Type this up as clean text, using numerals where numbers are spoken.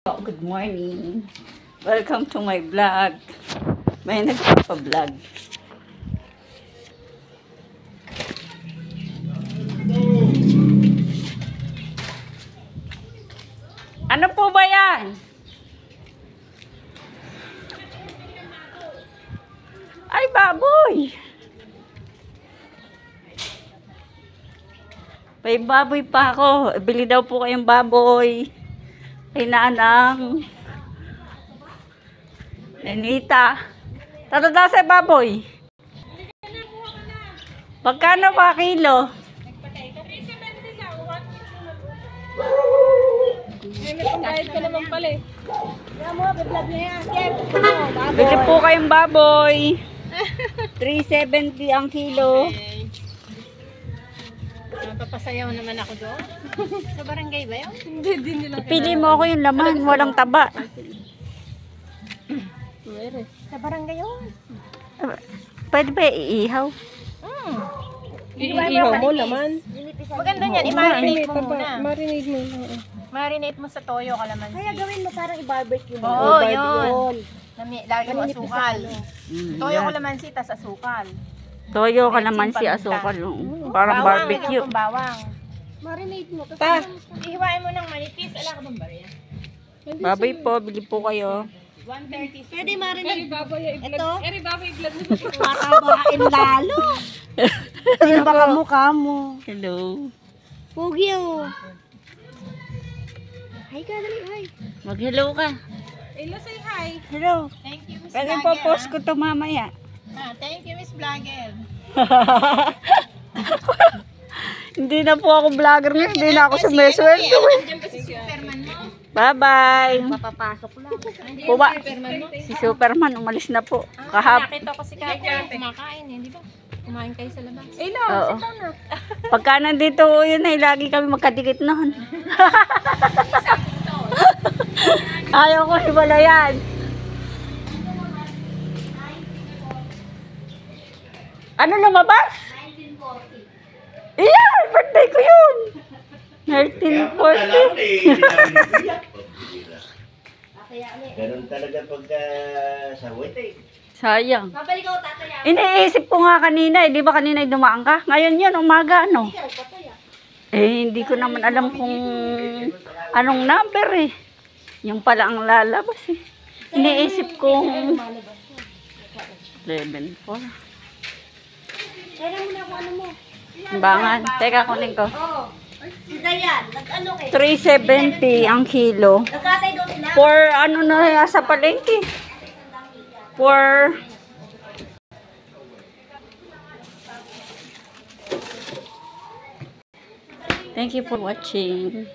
Good morning. Welcome to my vlog. May nagpa-vlog. Ano po ba yan? Ay, baboy! May baboy pa ako. Bili daw po kayong baboy. Kay Nanang. Nenita. Tatanda sa baboy. Pagkano pa kilo? Kahit ka naman pala eh. Bili po kayong baboy. 370 ang kilo. Papasayaw naman ako doon. Sa barangay ba yun? Hindi nila. Pili mo ako yung laman. Walang taba. Sa barangay yun. Pwede ba iihaw? Iihaw mo naman. Maganda niyan. I-marinate mo muna. Marinate mo. Marinate mo sa toyo kalamansi. Kaya gawin mo parang i-barbecue mo. Oo, yun. Lagi mo asukal. Mm, Toyo yan. kalamansi, tas asukal. Toyo ka naman si asukal. Parang barbecue. Bawang, bawang. Marinate mo. Ihiwain mo ng manipis. Ala ka bang barya? Baboy po. Bili po kayo. 130. Pwede marinate. Ito? Eri baboy vlog mo. Patabain lalo. Sino ba kamukha mo? Hello. Pogi oh. Hi ka, dali, hi. Mag-hello ka. Hello, say hi. Hello. Thank you, Miss Pwede Vlogger. po post ko to mamaya. Thank you, Miss Vlogger. Hindi na po ako vlogger ngayon. Hindi na ako sumesweldo. Nandiyan pa si Superman mo. Bye-bye. Papapasok lang. Puba. Superman mo. Si Superman umalis na po. Kahap. Nakita ko si Kaka kumakain eh, di ba? Kumain kayo sa labas. Eh, no. Oo. Pagka nandito yun ay lagi kami magkadikit noon. Ayaw ko hibalayan. Ano lumabas? 1940. Iya, birthday ko yun. 1940. Ganun talaga pagka sa wait eh. Sayang. Babalik ako tataya. Iniisip ko nga kanina, di ba kanina dumaan ka? Ngayon yun, umaga, ano? Hindi ko naman alam kung anong number eh. Yung pala ang lalabas eh. Iniisip ko 11-4. Kaya mo na kung ano mo. Timbangan. Teka, kunin ko. Oo. Si Dayan, nag-ano kay? 370 ang kilo. Nagkatay daw sila. For ano na sa palengke? For Thank you for watching.